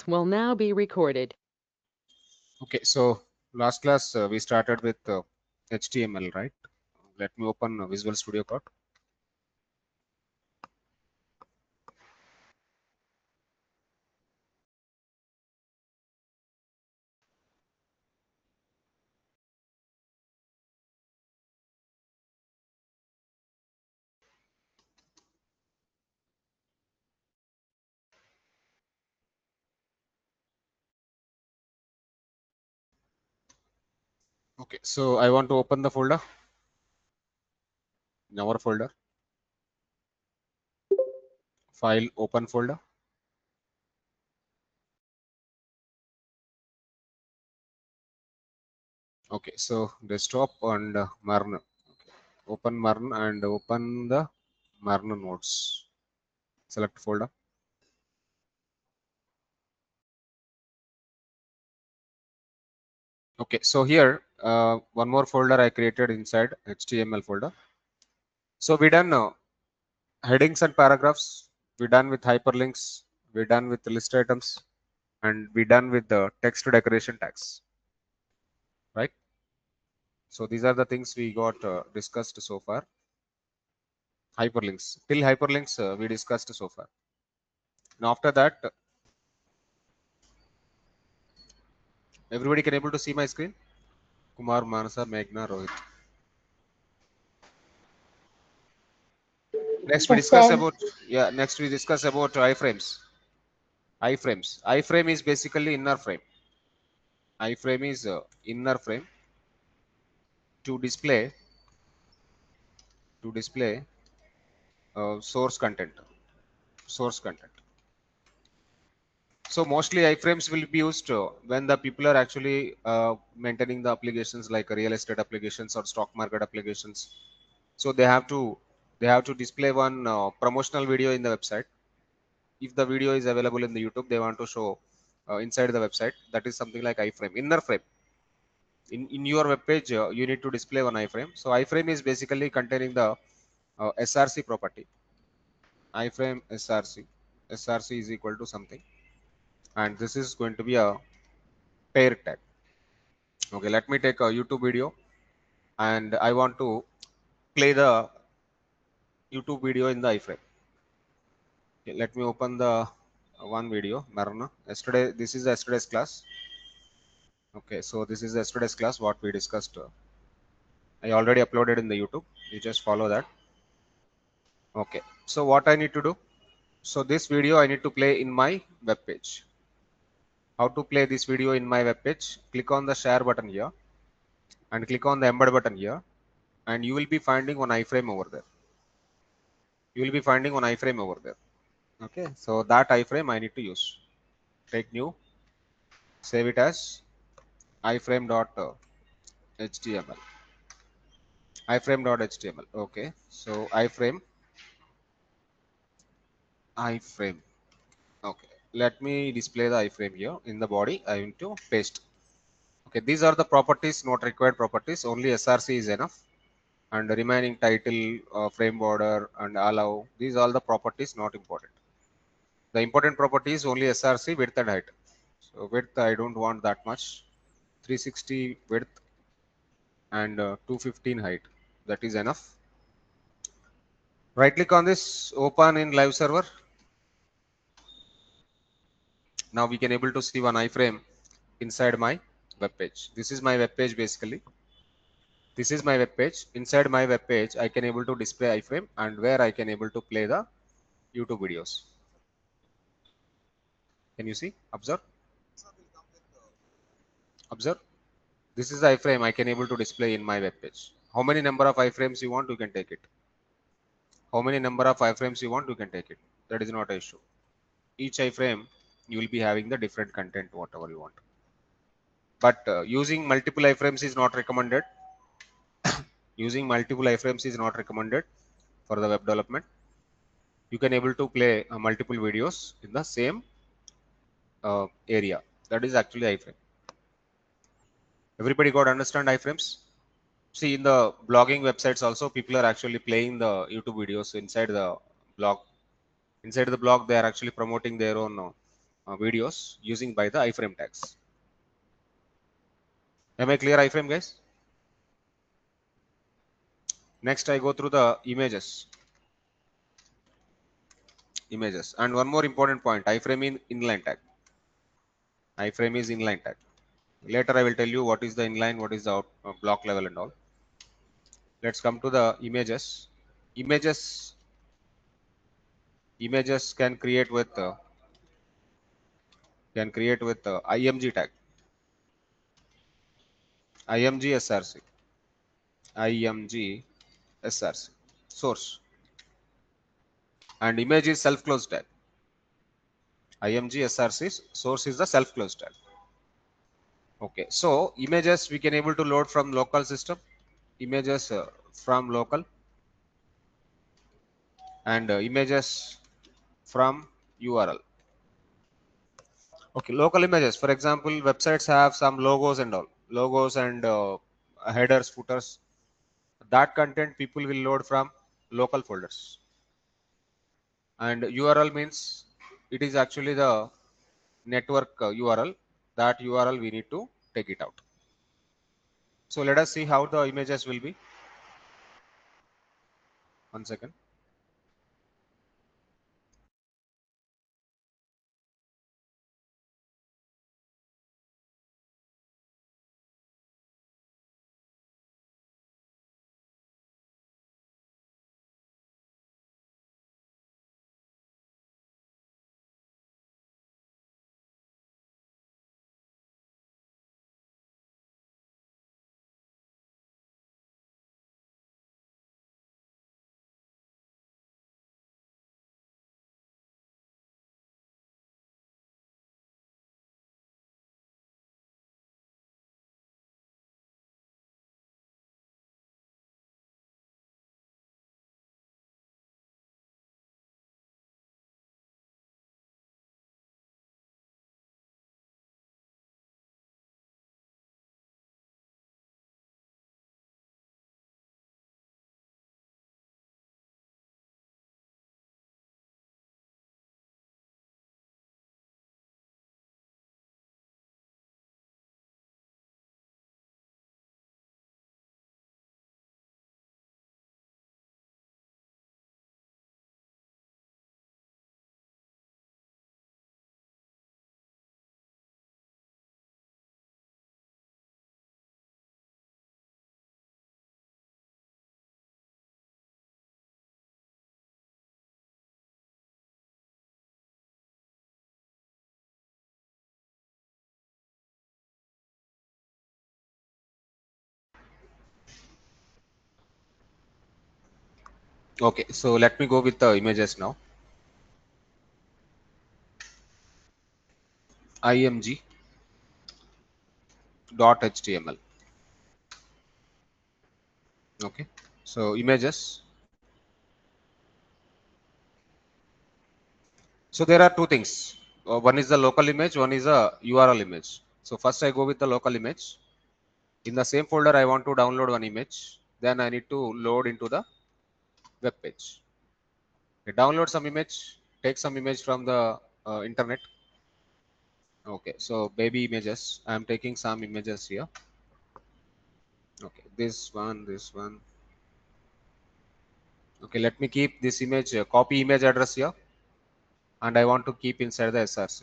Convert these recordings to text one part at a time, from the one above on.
will now be recorded. Okay, so last class we started with HTML, right? Let me open Visual Studio Code. Okay, so I want to open the folder, in our folder, file, open folder. Okay, so desktop and MERN. Okay. Open MERN and open the MERN nodes. Select folder. Okay, so here one more folder I created inside HTML folder. So we done headings and paragraphs. We done with hyperlinks. We done with list items, and we done with the text decoration tags, right? So these are the things we got discussed so far. Hyperlinks, till hyperlinks we discussed so far. Now after that, everybody can able to see my screen. Kumar, Manasa, Meghna, Rohit. Next we Yes, discuss sir. about, yeah, next we discuss about iframes. Iframe is basically inner frame. Iframe is inner frame to display source content. So mostly iframes will be used when the people are actually maintaining the applications like real estate applications or stock market applications. So they have to display one promotional video in the website. If the video is available in the YouTube, they want to show inside the website. That is something like iframe, inner frame. In your web page, you need to display one iframe. So iframe is basically containing the SRC property. Iframe SRC. SRC is equal to something, and this is going to be a pair tag. Okay, let me take a YouTube video, and I want to play the YouTube video in the iframe. Okay, let me open the one video, MERN. Yesterday, this is yesterday's class. Okay, so this is yesterday's class, what we discussed. I already uploaded in the YouTube. You just follow that. Okay, so what I need to do? So this video I need to play in my web page. How to play this video in my web page? Click on the share button here and click on the embed button here, and you will be finding one iframe over there. You will be finding one iframe over there. Okay, so that iframe I need to use. Take new, save it as iframe.html. iframe.html. Okay, so iframe. Okay, let me display the iframe here. In the body I need to paste. Okay, these are the properties, not required properties. Only SRC is enough, and the remaining title, frame border, and allow, these all the properties not important. The important property is only SRC, width and height. So width I don't want that much, 360 width and 215 height, that is enough. Right click on this, open in live server. Now we can able to see one iframe inside my web page. This is my web page basically. This is my web page. Inside my web page I can able to display iframe, and where I can able to play the YouTube videos. Can you see? Observe. This is the iframe I can able to display in my web page. How many number of iframes you want, you can take it. How many number of iframes you want, you can take it. That is not an issue. Each iframe you will be having the different content, whatever you want. But using multiple iframes is not recommended. Using multiple iframes is not recommended for the web development. You can able to play multiple videos in the same area. That is actually iframe. Everybody got understand iframes? See, in the blogging websites also, people are actually playing the YouTube videos inside the blog. Inside the blog, they are actually promoting their own videos using by the iframe tags. Am I clear iframe guys? Next I go through the images, and one more important point, iframe in inline tag. Iframe is inline tag. Later I will tell you what is the inline, what is the block level and all. Let's come to the images. Images can create with img tag, img src, img src source, and image is self closed tag. img src source is the self closed tag. Okay, so images we can able to load from local system, images from local, and images from url. Okay, local images, for example websites have some logos and all, logos and headers, footers. That content people will load from local folders. And url means it is actually the network url. That url we need to take it out. So let us see how the images will be. One second. Okay, so let me go with the images now. img dot html. Okay, so images. So there are two things. One is the local image, one is a URL image. So first I go with the local image. In the same folder, I want to download one image. Then I need to load into the web page. Okay, download some image, take some image from the internet. Okay, so baby images. I am taking some images here. Okay, this one, this one. Okay, let me keep this image, copy image address here, and I want to keep inside the SRC.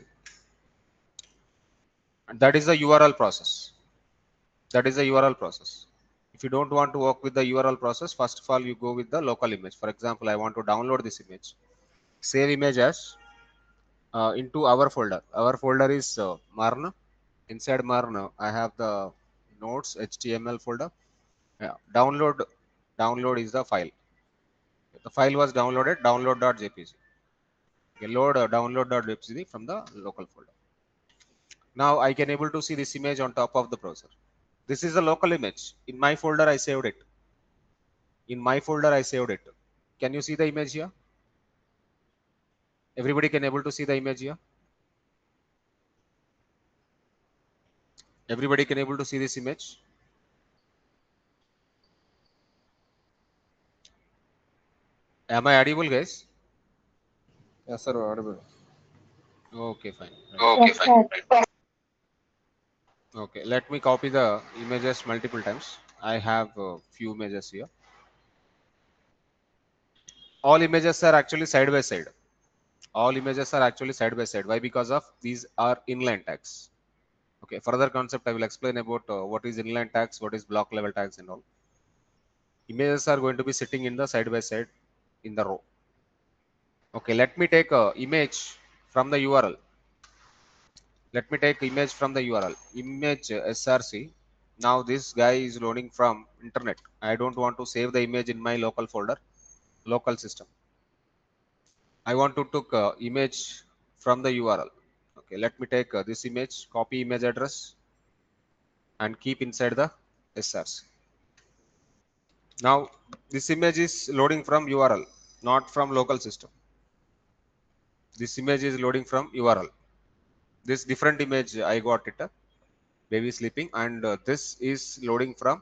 And that is the URL process. That is the URL process. If you don't want to work with the URL process, first of all, you go with the local image. For example, I want to download this image. Save image as into our folder. Our folder is MERN. Inside MERN, I have the nodes HTML folder. Yeah. Download is the file. The file was downloaded, download.jpg. Okay, load download.jpg from the local folder. Now I can able to see this image on top of the browser. This is a local image. In my folder, I saved it. In my folder, I saved it. Can you see the image here? Everybody can able to see the image here. Everybody can able to see this image. Am I audible, guys? Yes, sir, audible. Okay, fine. Right. Okay, Yes, fine. sir. Right. Okay, let me copy the images multiple times. I have a few images here. All images are actually side by side. All images are actually side by side. Why? Because of these are inline tags. Okay, further concept I will explain about what is inline tags, what is block level tags and all. Images are going to be sitting in the side by side in the row. Okay, let me take a image from the URL. Let me take image from the URL. Image src. Now this guy is loading from internet. I don't want to save the image in my local folder, local system. I want to took image from the URL. Okay, let me take this image, copy image address and keep inside the src. Now this image is loading from URL, not from local system. This image is loading from URL. This different image I got it, baby sleeping, and this is loading from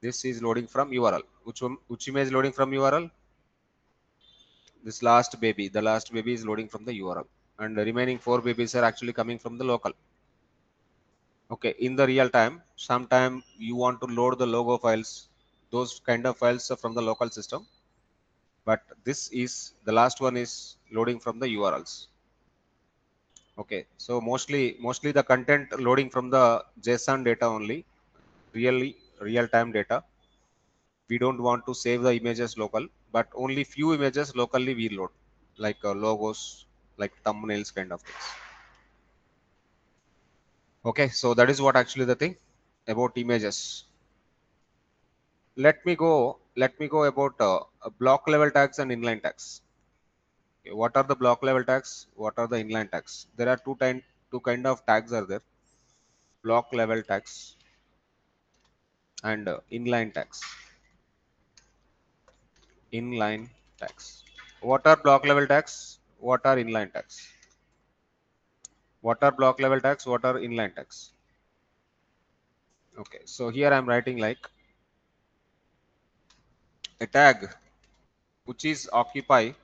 URL. Which image loading from URL? This last baby. The last baby is loading from the URL, and the remaining four babies are actually coming from the local. Okay, in the real time, sometime you want to load the logo files, those kind of files are from the local system, but this is the last one is loading from the URLs. Okay, so mostly the content loading from the JSON data only, really real time data. We don't want to save the images local, but only few images locally we load, like logos, like thumbnails kind of things. Okay, so that is what actually the thing about images. Let me go about block level tags and inline tags. Okay, what are the block level tags? What are the inline tags? There are two kind of tags are there: block level tags and inline tags. Inline tags. What are block level tags? What are inline tags? What are block level tags? What are inline tags? Okay, so here I'm writing like a tag which is occupying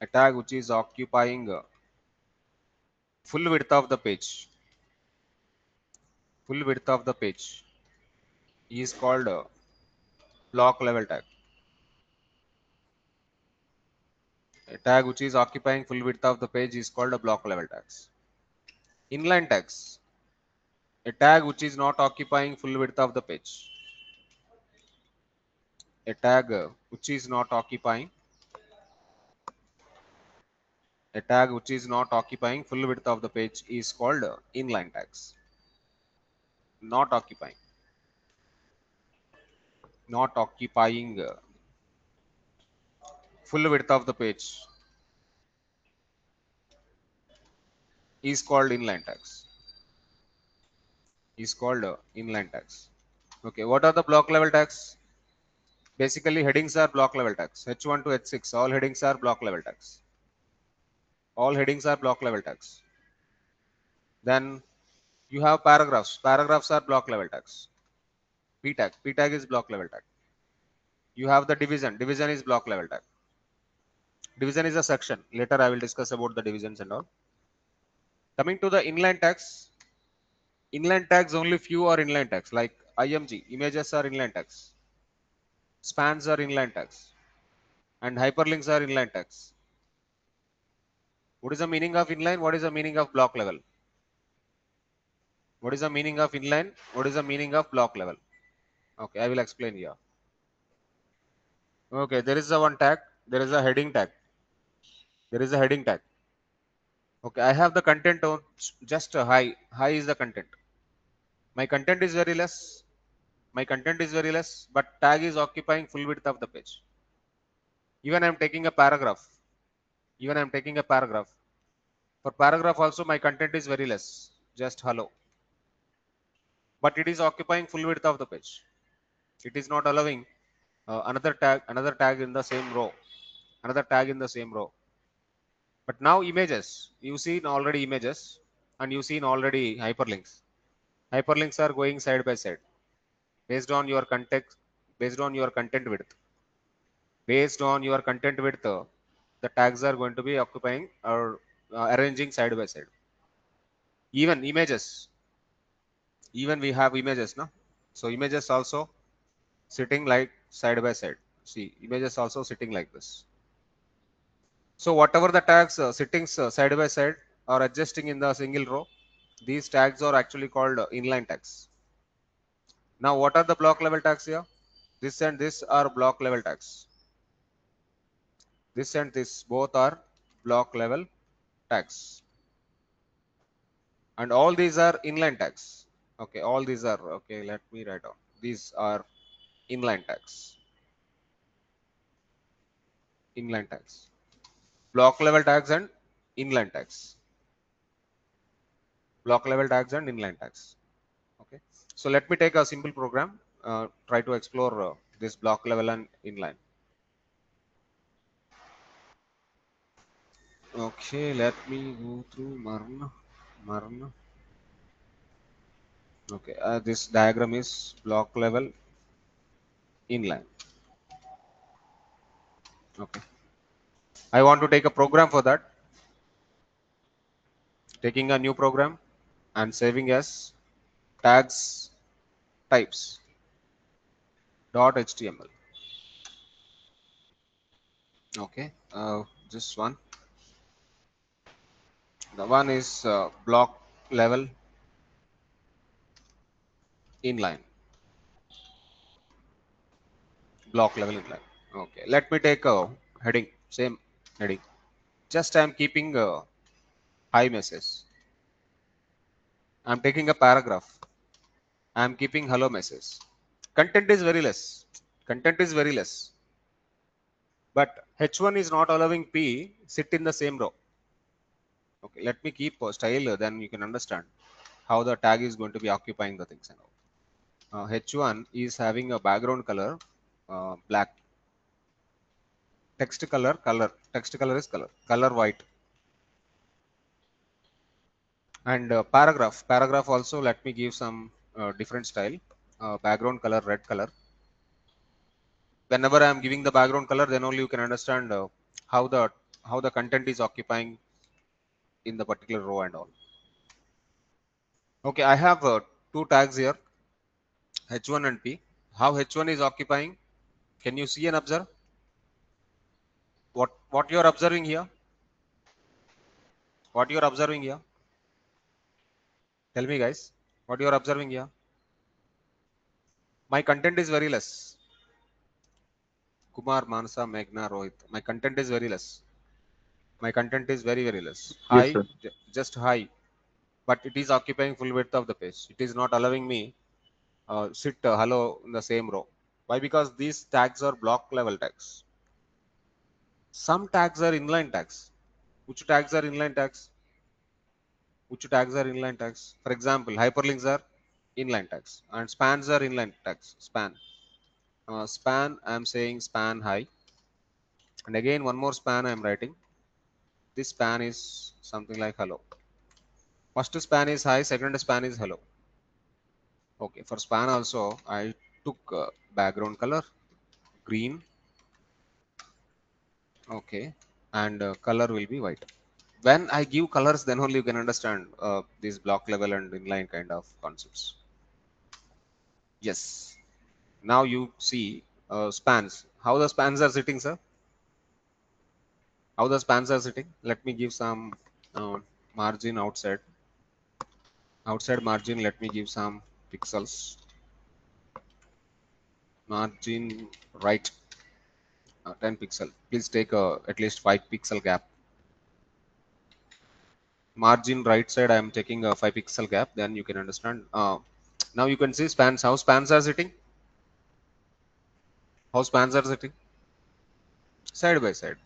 a tag which is occupying full width of the page. Full width of the page is called block level tag. A tag which is occupying full width of the page is called a block level tags. Inline tags. A tag which is not occupying full width of the page. A tag which is not occupying a tag which is not occupying full width of the page is called inline tags. Not occupying. Not occupying full width of the page is called inline tags. Is called inline tags. Okay, what are the block level tags? Basically, headings are block level tags. H1 to H6, all headings are block level tags. All headings are block level tags. Then you have paragraphs. Paragraphs are block level tags. P tag. P tag is block level tag. You have the division. Division is block level tag. Division is a section. Later I will discuss about the divisions and all. Coming to the inline tags only few are inline tags like IMG. Images are inline tags. Spans are inline tags. And hyperlinks are inline tags. What is the meaning of inline? What is the meaning of block level? What is the meaning of inline? What is the meaning of block level? Okay, I will explain here. Okay, there is a one tag. There is a heading tag. There is a heading tag. Okay, I have the content on just high. High is the content. My content is very less. My content is very less, but tag is occupying full width of the page. Even I am taking a paragraph. Even I am taking a paragraph. For paragraph also my content is very less. Just hello. But it is occupying full width of the page. It is not allowing another tag in the same row. Another tag in the same row. But now images. You see already images and you see already hyperlinks. Hyperlinks are going side by side based on your context, based on your content width. Based on your content width, the tags are going to be occupying or arranging side by side. Even images, even we have images, no? So images also sitting like side by side. See, images also sitting like this. So whatever the tags sitting side by side or adjusting in the single row, these tags are actually called inline tags. Now, what are the block level tags here? This and this are block level tags. This and this both are block level tags. And all these are inline tags. Okay, all these are, okay, let me write down. These are inline tags. Inline tags. Block level tags and inline tags. Block level tags and inline tags. Okay. So let me take a simple program, try to explore this block level and inline. Okay, let me go through MERN. MERN. Okay, this diagram is block level inline. Okay, I want to take a program for that. Taking a new program and saving as tags types dot html. Okay, just one. The one is block level inline. Block level inline. Okay, let me take a heading. Same heading. Just I'm keeping a hi message. I'm taking a paragraph. I'm keeping hello message. Content is very less. Content is very less. But H1 is not allowing P sit in the same row. Okay, let me keep style, then you can understand how the tag is going to be occupying the things and all. H1 is having a background color black. Text color color. Text color is color. Color white. And paragraph also, let me give some different style. Background color red color. Whenever I am giving the background color, then only you can understand how the how the content is occupying in the particular row and all. Okay, I have two tags here, H1 and P. How H1 is occupying? Can you see and observe? What you are observing here? What you are observing here? Tell me, guys. What you are observing here? My content is very less. Kumar, Manasa, Meghna, Rohit. My content is very less. My content is very less. Yes, High, sir. just high, but it is occupying full width of the page. It is not allowing me sit hello in the same row. Why? Because these tags are block level tags. Some tags are inline tags. Which tags are inline tags? Which tags are inline tags? For example, hyperlinks are inline tags and spans are inline tags. Span. Span, I am saying span high. And again, one more span I am writing. This span is something like hello. First span is high, second span is hello. Okay, for span also, I took background color, green. Okay, and color will be white. When I give colors, then only you can understand these block level and inline kind of concepts. Yes. Now you see spans. How the spans are sitting, sir? How the spans are sitting? Let me give some margin outside. Outside margin, let me give some pixels. Margin right, 10 pixel. Please take at least 5 pixel gap. Margin right side, I am taking a 5 pixel gap. Then you can understand. Now you can see spans. How spans are sitting? How spans are sitting? Side by side.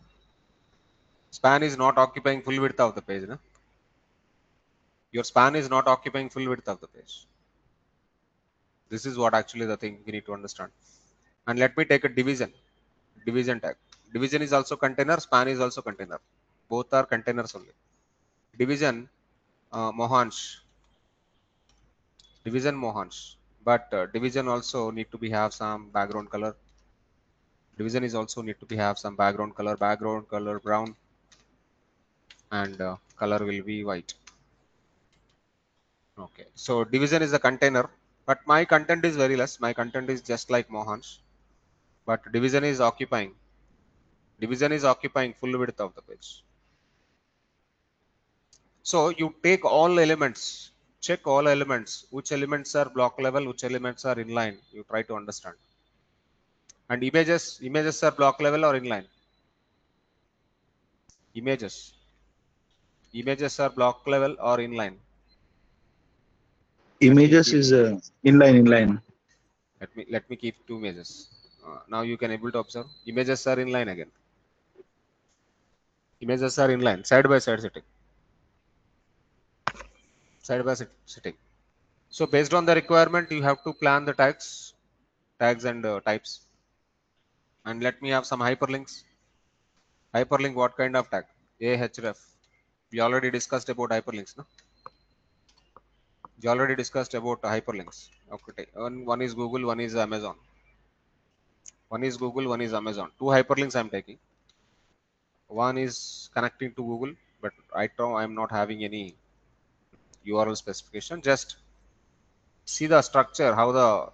Span is not occupying full width of the page. No? Your span is not occupying full width of the page. This is what actually the thing we need to understand. And let me take a division. Division tag. Division is also container. Span is also container. Both are containers only. Division, Mohansh. Division Mohansh. But division also need to be have some background color. Division is also need to be have some background color brown, and color will be white. Okay, so division is the container, but my content is very less. My content is just like Mohan's, but division is occupying full width of the page. So you take all elements, check all elements, which elements are block level, which elements are inline. You try to understand. And images are block level or inline. Images, images are block level or inline. Let me Images keep is inline. let me keep two images. Now you can able to observe images are inline again. Images are inline, side by side sitting. So based on the requirement, you have to plan the tags and types. And let me have some hyperlinks. Hyperlink, what kind of tag? Ahref. We already discussed about hyperlinks, no? We already discussed about hyperlinks. Okay, one is Google, one is Amazon. One is Google, one is Amazon. Two hyperlinks I'm taking. One is connecting to Google, but right now I'm not having any URL specification. Just see the structure, how the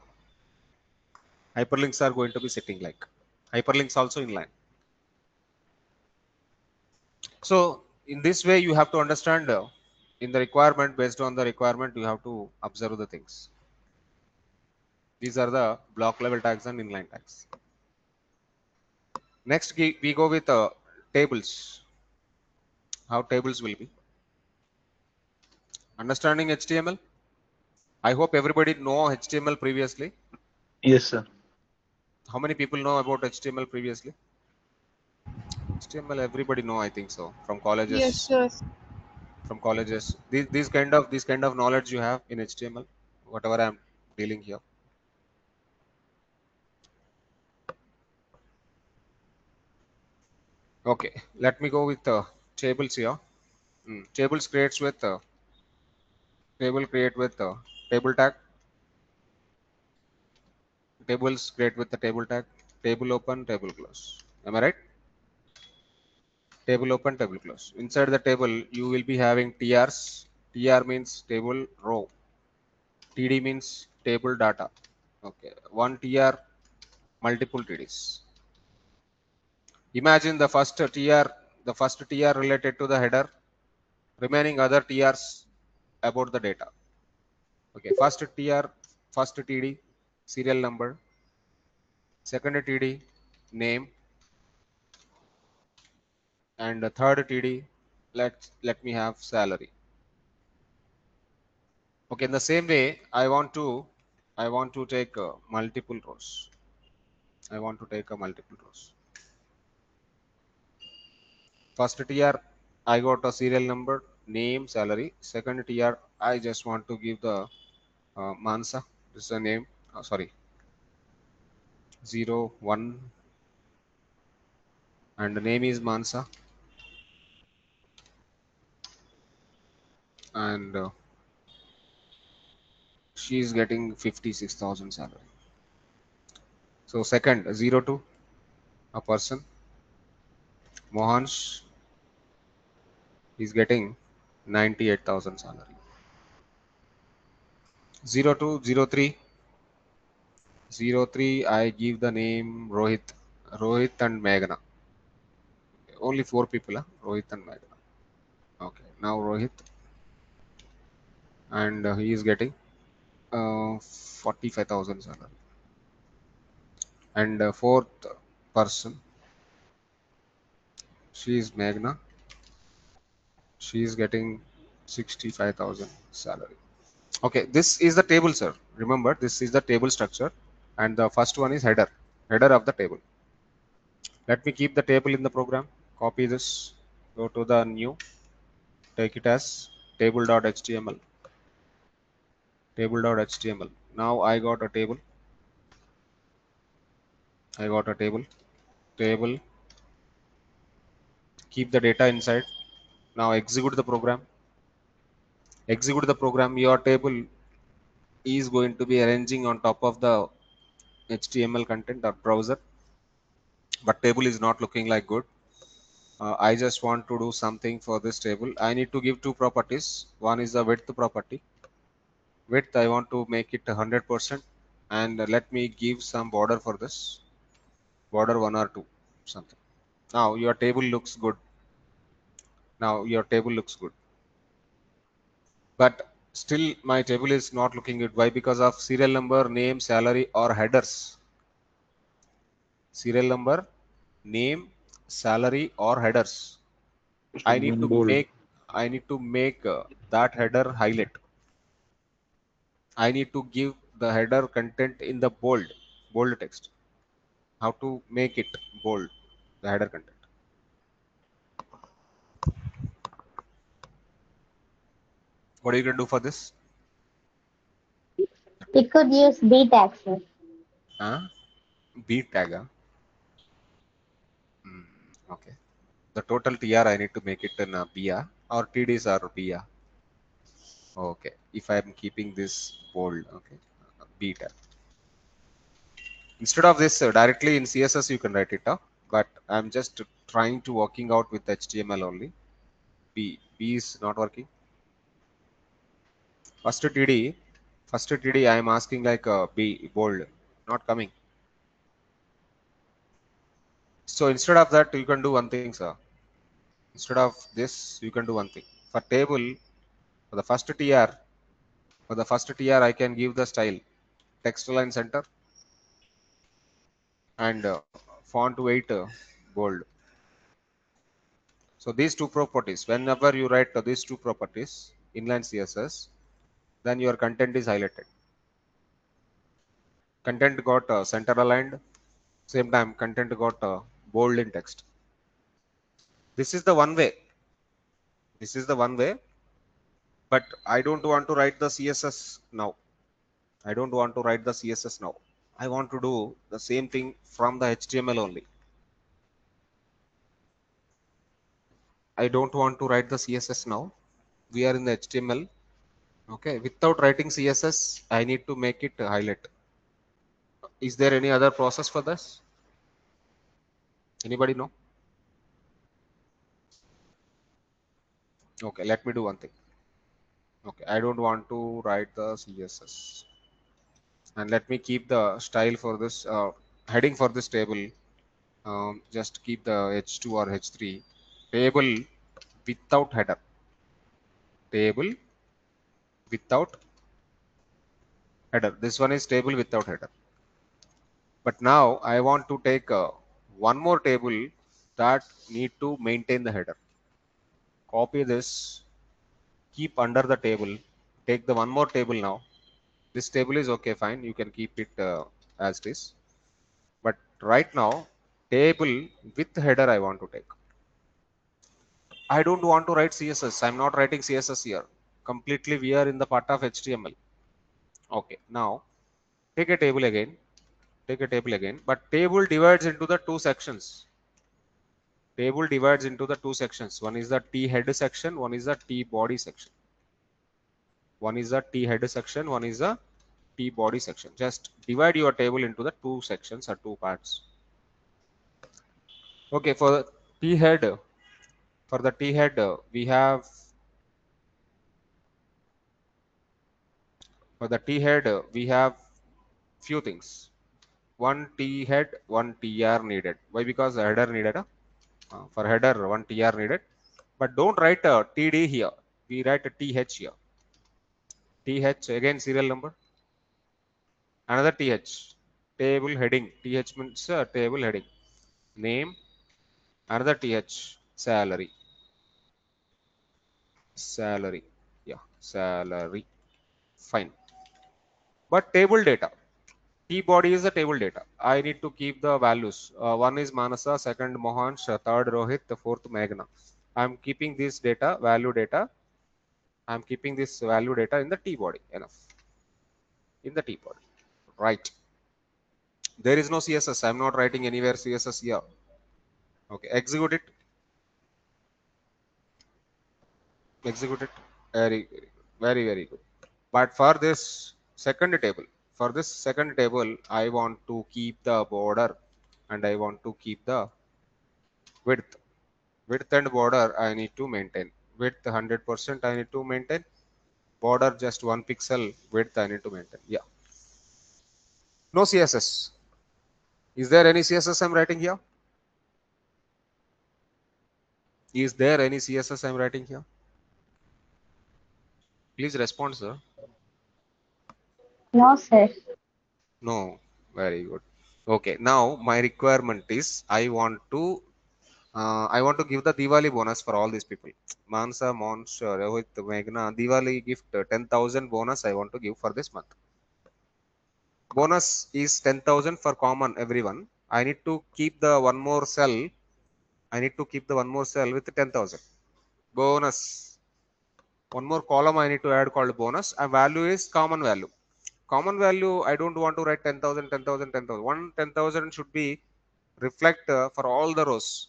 hyperlinks are going to be sitting like. Hyperlinks also inline. So in this way, you have to understand in the requirement, based on the requirement, you have to observe the things. These are the block level tags and inline tags. Next, we go with tables. How tables will be. Understanding HTML. I hope everybody know HTML previously. Yes, sir. How many people know about HTML previously? HTML everybody know, I think so, from Yes, colleges. sir. From colleges, these kind of knowledge you have in HTML, whatever I'm dealing here. Okay, let me go with tables here. Tables creates with table create with table tag. Tables create with the table tag. Table open, table close. Am I right? Table open, table close. Inside the table, you will be having TRs. TR means table row. TD means table data. Okay, one TR, multiple TDs. Imagine the first TR related to the header, remaining other TRs about the data. Okay, first TR, first TD, serial number, second TD, name, and the third TD, let me have salary. Okay, in the same way, I want to take multiple rows. I want to take a multiple rows. First TR, I got a serial number, name, salary. Second TR, I just want to give the Mansa. This is a name. Sorry, 0, 1, and the name is Mansa, and she is getting 56,000 salary. So second 02, a person, Mohansh, is getting 98,000 salary. 02, 03, I give the name Rohit and Meghna. Only four people, huh? Rohit and Meghna. Okay, now Rohit, and he is getting 45,000 salary. And fourth person, she is Meghna. She is getting 65,000 salary. Okay, this is the table, sir. Remember, this is the table structure, and the first one is header of the table. Let me keep the table in the program. Copy this. Go to the new. Take it as table.html. Table.html. Now I got a table. I got a table. Table. Keep the data inside. Now execute the program. Execute the program. Your table is going to be arranging on top of the HTML content or browser. but table is not looking like good. I just want to do something for this table. I need to give two properties. One is the width property. Width, I want to make it 100%, and let me give some border for this. Border 1 or 2, something. Now your table looks good. Now your table looks good. But still my table is not looking good. Why? Because of serial number, name, salary, or headers. Serial number, name, salary, or headers. I need to Bold. make that header highlight. I need to give the header content in the bold text. How to make it bold, the header content? What are you going to do for this? We could use B tags, sir. Huh? B tag. Huh? Okay. The total TR I need to make it in a BA or TDs are BA. Okay. If I am keeping this bold, okay, B tag. Instead of this directly in CSS, you can write it up. But I'm just trying to working out with HTML only. B is not working. First TD, I am asking like B bold, not coming. So instead of that, you can do one thing, sir. Instead of this, you can do one thing. For table, for the first TR, I can give the style text align center and font weight bold. So these two properties, whenever you write these two properties, inline CSS, then your content is highlighted. Content got center aligned. Same time, content got bold in text. This is the one way. This is the one way. But I don't want to write the CSS now. I don't want to write the CSS now. I want to do the same thing from the HTML only. I don't want to write the CSS now. We are in the HTML. Okay, without writing CSS, I need to make it highlight. Is there any other process for this? Anybody know? Okay, let me do one thing. Okay, I don't want to write the CSS. And let me keep the style for this heading for this table. Just keep the H2 or H3 table without header. Table without header. This one is table without header. But now I want to take one more table that need to maintain the header. Copy this, keep under the table, take the one more table now. This table is okay, fine. You can keep it as it is. But right now, table with header I want to take. I don't want to write CSS. I'm not writing CSS here. Completely we are in the part of HTML. Okay, now take a table again. Take a table again. But table divides into the two sections. Table divides into the two sections. One is the T head section, one is the T body section. One is the T head section, one is the T body section. Just divide your table into the two sections or two parts. Okay, for the T head, we have few things. One T head, one TR needed. Why? Because the header needed for header one TR needed. But don't write a TD here. We write a TH here. TH again serial number. Another TH. Table heading. TH means table heading. Name. Another TH. Salary. Salary. Yeah. Salary. Fine. But table data. T body is the table data. I need to keep the values. One is Manasa, second Mohansh, third Rohit, the fourth Meghna. I'm keeping this data, value data. I'm keeping this value data in the T body. Enough. In the T body. Right. There is no CSS. I'm not writing anywhere CSS here. Okay. Execute it. Execute it. Very, very good. But for this second table, I want to keep the border and I want to keep the width. Width and border I need to maintain. Width 100% I need to maintain. Border just 1 pixel. Width I need to maintain. Yeah. No CSS. Is there any CSS I'm writing here? Is there any CSS I'm writing here? Please respond, sir. No, sir. No. Very good. Okay. Now my requirement is I want to give the Diwali bonus for all these people. Mansa, Monsh, Rohit, Meghna, Diwali gift 10,000 bonus I want to give for this month. Bonus is 10,000 for common everyone. I need to keep the one more cell. I need to keep the one more cell with 10,000. Bonus. One more column I need to add called bonus. A value is common value. Common value, I don't want to write 10,000, 10,000, 10,000. One 10,000 should be reflect for all the rows.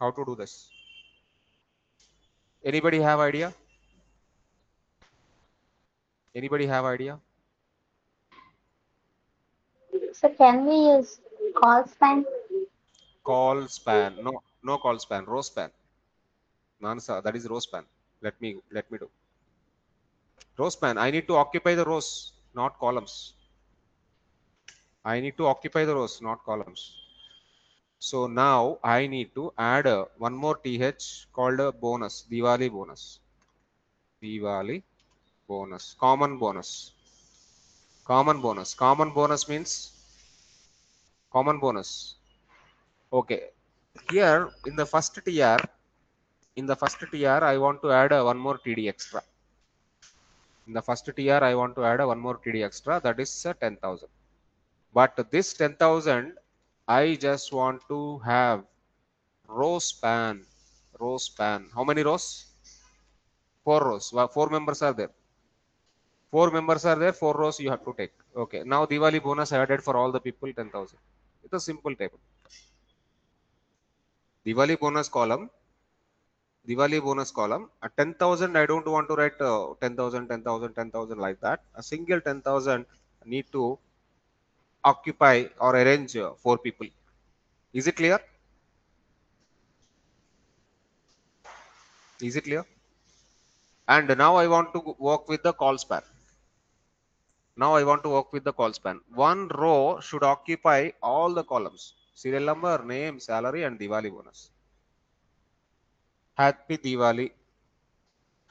How to do this? Anybody have idea? Anybody have idea? So can we use call span? Call span. No, no call span. Row span. Manasa, that is row span. Let me do. Row span. I need to occupy the rows, not columns. I need to occupy the rows, not columns. So now I need to add one more th called a bonus. Diwali bonus. Diwali bonus. Common bonus. Common bonus. Common bonus means common bonus. Okay. Here in the first TR, I want to add one more TD extra. In the first TR, I want to add one more TD extra, that is 10,000. But this 10,000, I just want to have row span. Row span. How many rows? 4 rows. 4 members are there. 4 members are there. 4 rows you have to take. Okay. Now Diwali bonus added for all the people 10,000. It's a simple table. Diwali bonus column. Diwali bonus column. 10,000, I don't want to write 10,000, 10,000, 10,000 like that. A single 10,000 need to occupy or arrange 4 people. Is it clear? Is it clear? And now I want to work with the call span. Now I want to work with the call span. One row should occupy all the columns. Serial number, name, salary, and Diwali bonus. Happy Diwali.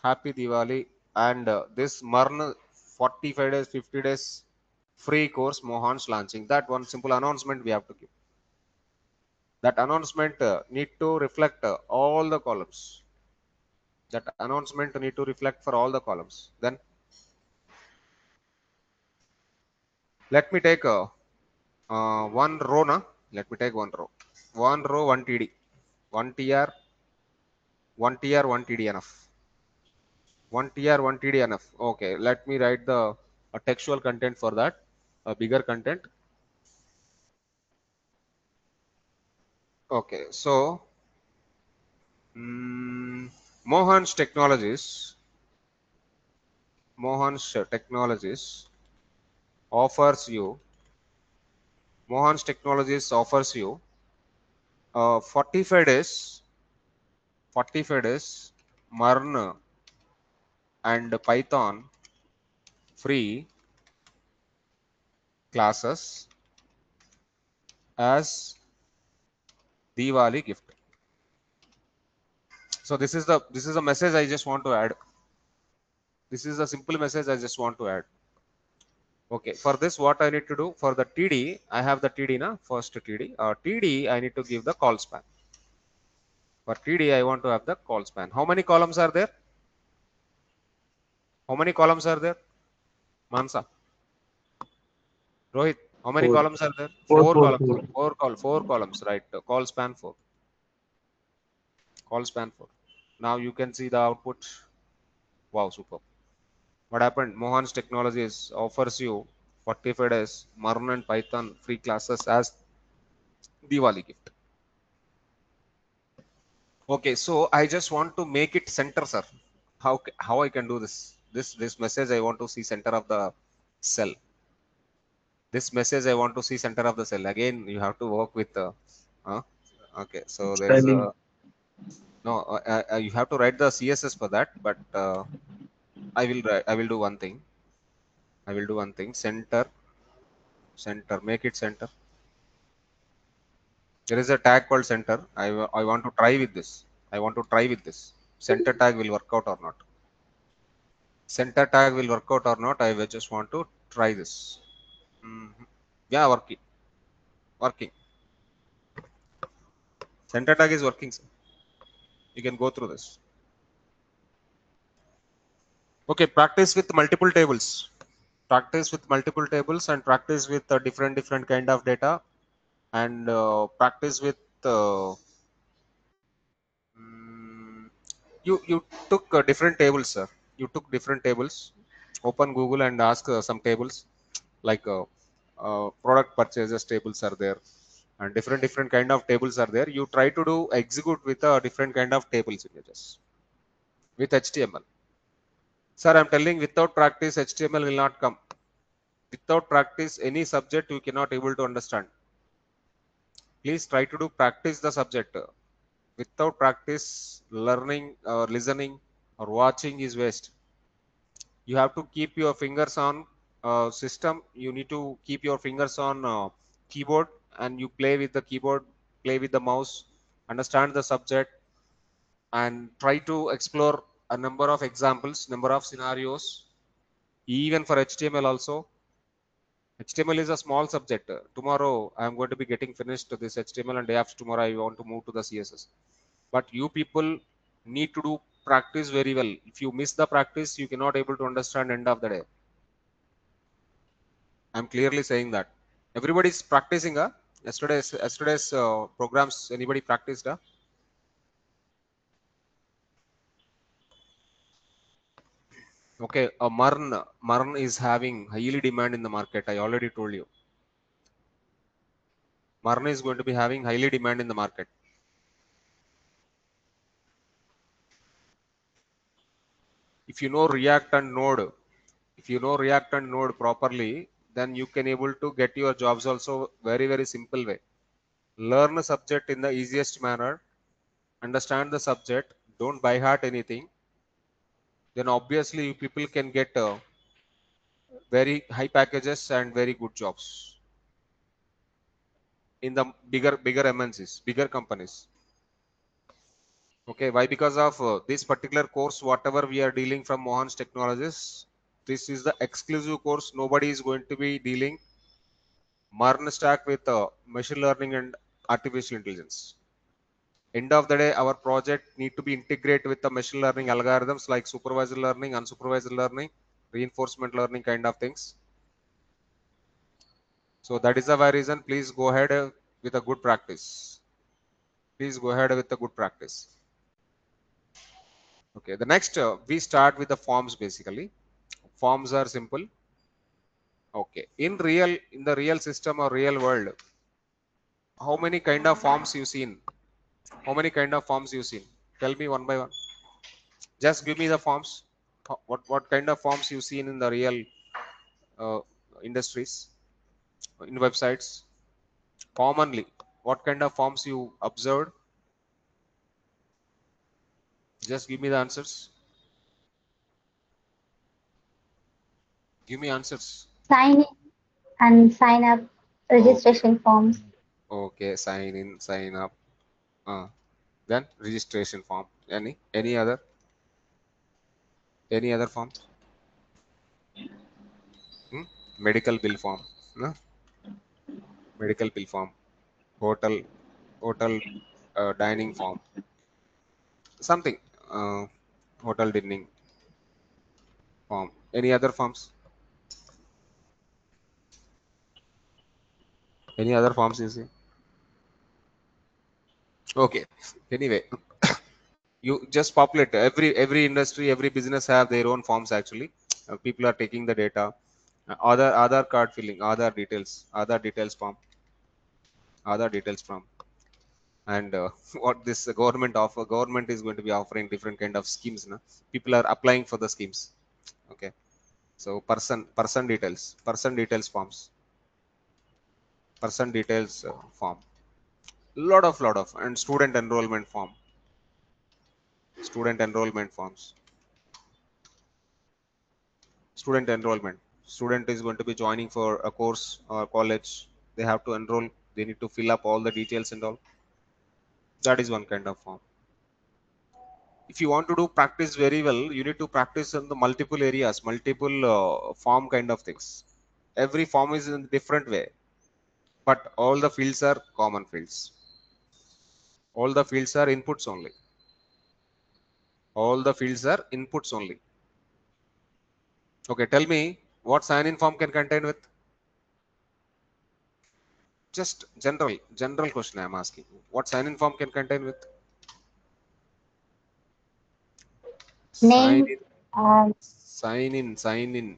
Happy Diwali. And this MERN 45 days, 50 days free course Mohansh launching. That one simple announcement we have to give. That announcement need to reflect all the columns. That announcement need to reflect for all the columns. Then let me take one row na. Let me take one row. One row, one TD. One TR, one TR, one TD enough. One TR, one TD enough. Okay, let me write the textual content for that. A bigger content. Okay, so Mohansh Technologies. Mohansh Technologies offers you. Mohansh Technologies offers you 45 days. 45 days MERN and Python free classes as Diwali gift. So this is the message I just want to add. This is a simple message I just want to add. Okay, for this what I need to do for the TD, I have the TD na first TD. TD I need to give the call span. For TD I want to have the call span. How many columns are there? How many columns are there? Mansa. Rohit, how many 4, columns are there? 4, 4 4, columns. 4. Four columns, right? Call span 4. Call span 4. Now you can see the output. Wow, super. What happened? Mohan's Technologies offers you 45 days MERN and Python free classes as Diwali gift. Okay, so I just want to make it center, sir. How I can do this? This message I want to see center of the cell. This message I want to see center of the cell. Again, you have to work with okay. So there is Styling. a no. You have to write the CSS for that, but I will do one thing. I will do one thing. Center. Make it center. There is a tag called center. I want to try with this. I want to try with this. Center tag will work out or not. Center tag will work out or not. I will just want to try this. Yeah, working. Working. Center tag is working, sir. You can go through this. Okay, practice with multiple tables. Practice with multiple tables and practice with different kind of data and practice with mm, you took different tables, sir. You took different tables. Open Google and ask some tables like product purchases tables are there and different kind of tables are there. You try to do execute with a different kind of tables images with HTML. Sir, I'm telling without practice HTML will not come. Without practice any subject you cannot able to understand. Please try to do practice the subject. Without practice learning or listening or watching is waste. You have to keep your fingers on system. You need to keep your fingers on keyboard and you play with the keyboard, play with the mouse, understand the subject and try to explore a number of examples, number of scenarios. Even for HTML also, HTML is a small subject. Tomorrow I am going to be getting finished this HTML and day after tomorrow I want to move to the CSS. But you people need to do practice very well. If you miss the practice, you cannot able to understand end of the day. I'm clearly saying that. Everybody is practicing. Yesterday's programs. Anybody practiced? Okay. MERN is having highly demand in the market. I already told you. MERN is going to be having highly demand in the market. If you know React and Node, properly, then you can able to get your jobs also very simple way. Learn a subject in the easiest manner, understand the subject, don't by heart anything, then obviously you people can get very high packages and very good jobs in the bigger MNCs, bigger companies. Okay, why? Because of this particular course, whatever we are dealing from Mohansh Technologies, this is the exclusive course. Nobody is going to be dealing MERN stack with machine learning and artificial intelligence. End of the day, our project need to be integrated with the machine learning algorithms like supervised learning, unsupervised learning, reinforcement learning kind of things. So that is the why reason. Please go ahead with a good practice. Please go ahead with a good practice. Okay, the next we start with the forms basically. Forms are simple. Okay, in the real system or real world, how many kind of forms you seen? How many kind of forms you seen? Tell me one by one. Just give me the forms. What kind of forms you seen in the real uh, industries, in websites? Commonly, what kind of forms you observed? Just give me the answers. Give me answers. Sign in and sign up Okay. registration forms. Okay. Sign in, sign up. Then registration form. Any other? Any other form? Hmm? Medical bill form. No? Medical bill form. Hotel, hotel dining form. Something. Uh, hotel dining form. Any other forms? Any other forms you see? Okay. Anyway, you just populate every industry, every business have their own forms actually. People are taking the data. Other card filling, other details form, other details from, and what this government is going to be offering different kind of schemes. Na? People are applying for the schemes. Okay, so person details forms. person details form, lot of and student enrollment form, student enrollment forms, student enrollment. Student is going to be joining for a course or college. They have to enroll. They need to fill up all the details and all. That is one kind of form. If you want to do practice very well, you need to practice in the multiple areas, multiple form kind of things. Every form is in a different way, but all the fields are common fields. All the fields are inputs only. All the fields are inputs only. Okay, tell me what sign-in form can contain with? Just general question I am asking. What sign-in form can contain with? Sign Name in, and sign in, sign in,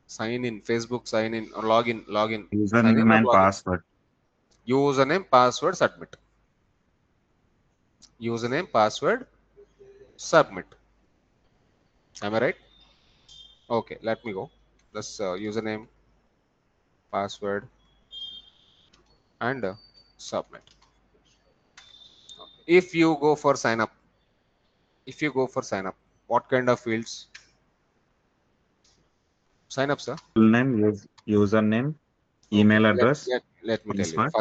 sign in. Facebook sign in or login. Sign in Username or and login. password. Username, password, submit. Username, password, submit. Am I right? Okay, let me go. This username, password, and submit. If you go for sign up, what kind of fields? Sign up, sir. Full name, username, Okay, email address, let me tell you. password.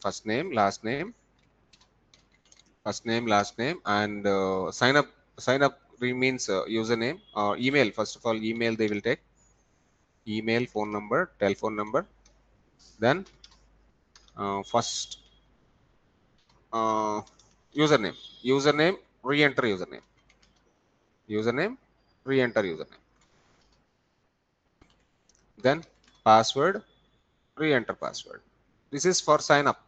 First name, last name, and sign up. Sign up means username or email. First of all, email they will take. Email, phone number, telephone number. Then first uh, username. Username, re-enter username. Username, re-enter username. Then password, re-enter password. This is for sign up.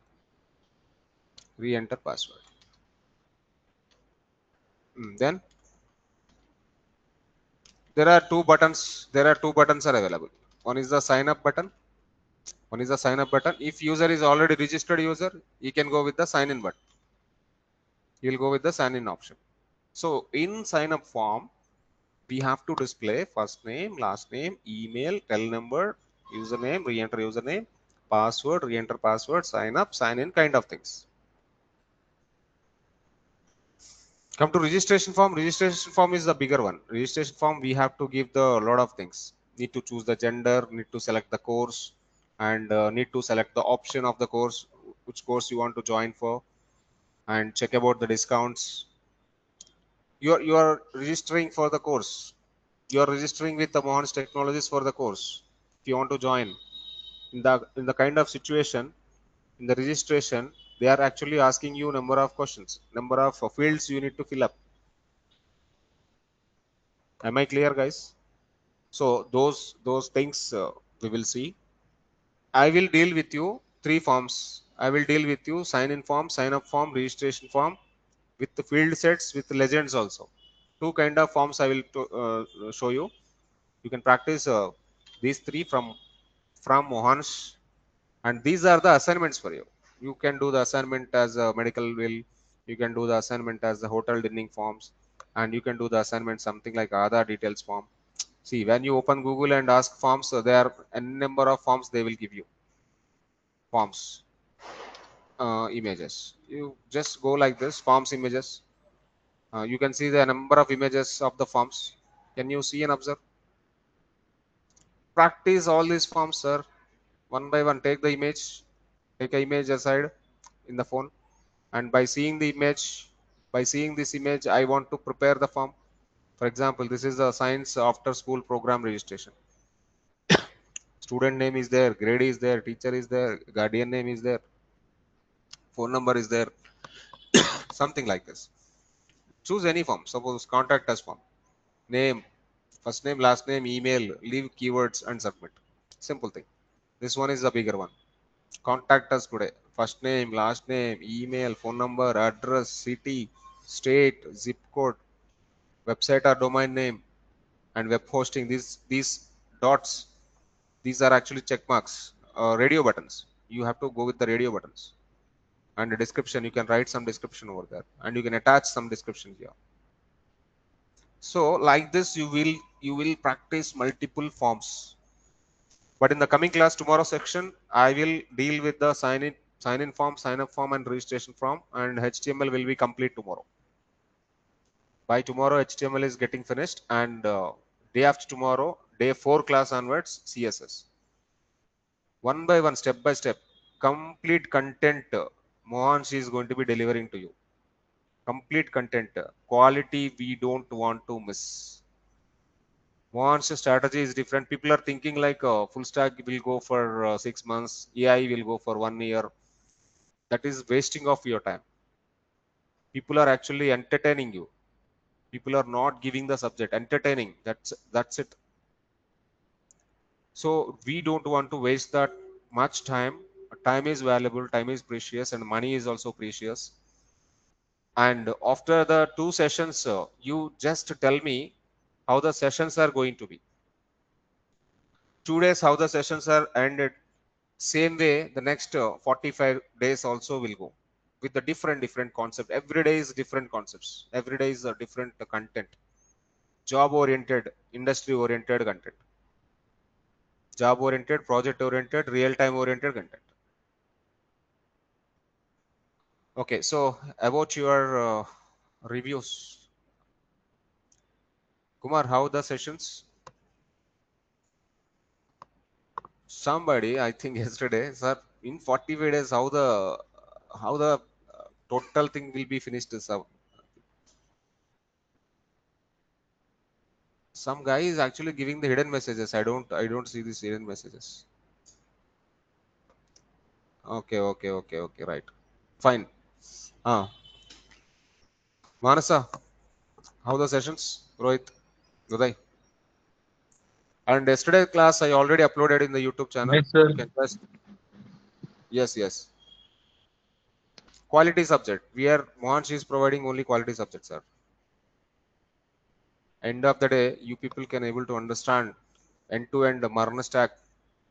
Re-enter password. Then there are two buttons. There are two buttons are available. One is the sign up button. One is the sign up button. If user is already registered user, he can go with the sign in button. He will go with the sign in option. So in sign up form, we have to display first name, last name, email, tel number, username, re-enter username, password, re-enter password, sign up, sign in kind of things. Come to registration form. Registration form is the bigger one. Registration form, we have to give the lot of things. Need to choose the gender, need to select the course, and need to select the option of the course, which course you want to join for, and check about the discounts. You are registering for the course. You are registering with the Mohansh Technologies for the course. If you want to join in the kind of situation, in the registration, they are actually asking you number of questions, number of fields you need to fill up. Am I clear, guys? So those things we will see. I will deal with you three forms. I will deal with you sign in form, sign up form, registration form, with the field sets, with legends also. Two kind of forms I will show you. You can practice these three from Mohansh, and these are the assignments for you. You can do the assignment as a medical bill. You can do the assignment as the hotel dining forms, and you can do the assignment something like Aadhaar details form. See, when you open Google and ask forms, there are a number of forms they will give you. Forms, images. You just go like this, forms images. You can see the number of images of the forms. Can you see and observe? Practice all these forms, sir. One by one, take the image, take an image aside in the phone, and by seeing the image, by seeing this image, I want to prepare the form. For example, this is the science after school program registration. Student name is there, grade is there, teacher is there, guardian name is there, phone number is there, something like this. Choose any form. Suppose contact us form. Name, first name, last name, email, leave keywords and submit. Simple thing. This one is the bigger one. Contact us today. First name, last name, email, phone number, address, city, state, zip code, website or domain name, and web hosting. These dots, these are actually check marks, radio buttons. You have to go with the radio buttons. And the description, you can write some description over there, and you can attach some description here. So like this, you will practice multiple forms. But in the coming class, tomorrow section, I will deal with the sign in form, sign up form, and registration form, and HTML will be complete tomorrow. By tomorrow, HTML is getting finished, and day after tomorrow, day 4 class onwards, CSS. One by one, step by step, complete content Mohansh is going to be delivering to you. Complete content, quality we don't want to miss. Mohansh's strategy is different. People are thinking like full stack will go for 6 months, AI will go for 1 year. That is wasting of your time. People are actually entertaining you. People are not giving the subject, entertaining. That's it. So we don't want to waste that much time. Time is valuable, time is precious, and money is also precious. And after the 2 sessions, you just tell me how the sessions are going to be. 2 days, how the sessions are ended. Same way, the next 45 days also will go with the different concept. Every day is different concepts. Every day is a different content. Job oriented, industry oriented content. Job oriented, project oriented, real time oriented content. Okay, so about your reviews, Kumar, how the sessions? Somebody, I think yesterday, sir, in 45 days, how the total thing will be finished? Some guy is actually giving the hidden messages. I don't see these hidden messages. Okay, right. Fine. Manasa, how the sessions? Rohit, Uday. And yesterday class I already uploaded in the YouTube channel. Yes, sir. You can just yes. Quality subject. We are Mohansh is providing only quality subjects, sir. End of the day, you people can able to understand end-to-end MERN stack,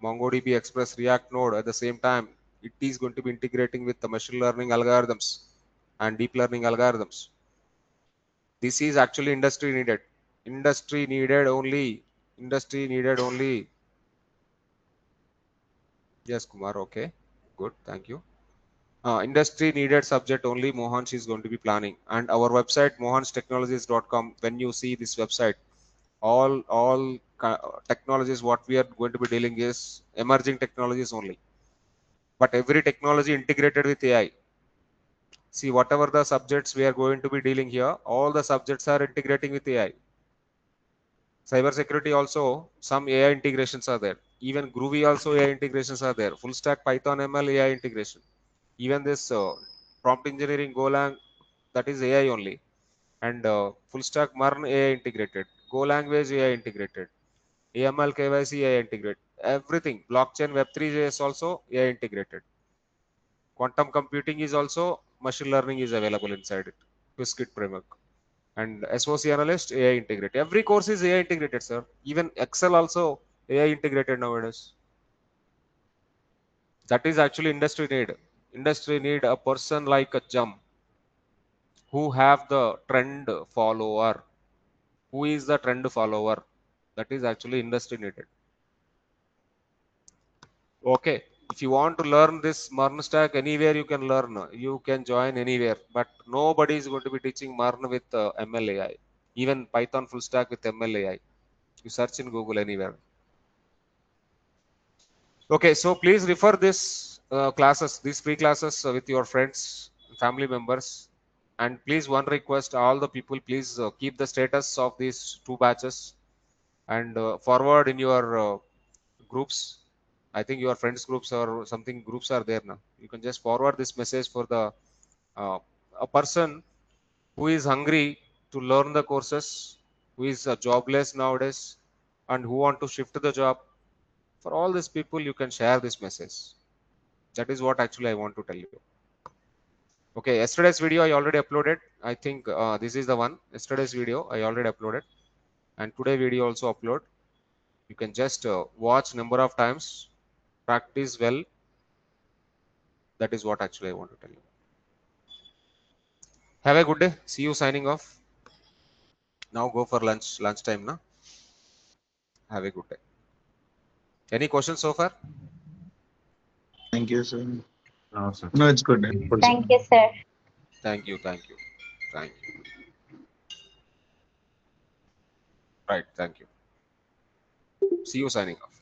MongoDB, Express, React Node at the same time. It is going to be integrating with the machine learning algorithms and deep learning algorithms. This is actually industry needed. Industry needed only. Industry needed only. Yes, Kumar. Okay. Good. Thank you. Industry needed subject only Mohansh is going to be planning. And our website, mohanshtechnologies.com, when you see this website, all technologies what we are going to be dealing is emerging technologies only. But every technology integrated with AI. See, whatever the subjects we are going to be dealing here, all the subjects are integrating with AI. Cybersecurity also, some AI integrations are there. Even Groovy also AI integrations are there. Full stack Python ML AI integration. Even this prompt engineering Golang, that is AI only. And full stack MERN AI integrated. Go language AI integrated. AML KYC AI integrated. Everything. Blockchain Web3 is also AI integrated. Quantum computing is also machine learning is available inside it. QISKit framework. And SOC Analyst AI integrated. Every course is AI integrated, sir. Even Excel also AI integrated nowadays. That is actually industry need. Industry need a person like a Jum who have the trend follower. Who is the trend follower? That is actually industry needed. Okay. If you want to learn this MERN stack anywhere, you can learn. You can join anywhere. But nobody is going to be teaching MERN with ML AI. Even Python full stack with ML AI. You search in Google anywhere. Okay, so please refer this classes, these free classes with your friends, family members, and please one request: all the people, please keep the status of these 2 batches and forward in your groups. I think your friends groups or something groups are there now. You can just forward this message for the a person who is hungry to learn the courses, who is jobless nowadays, and who want to shift the job. For all these people, you can share this message. That is what actually I want to tell you. Okay, yesterday's video I already uploaded. I think this is the one. Yesterday's video I already uploaded, and today video also upload. You can just watch number of times, practice well. That is what actually I want to tell you. Have a good day. See you signing off. Now go for lunch time, na? Have a good day. Any questions so far? Thank you, sir. No, sir. No, it's good. Good, sir. Thank you, sir. Thank you. Thank you. Thank you. Right. Thank you. See you signing off.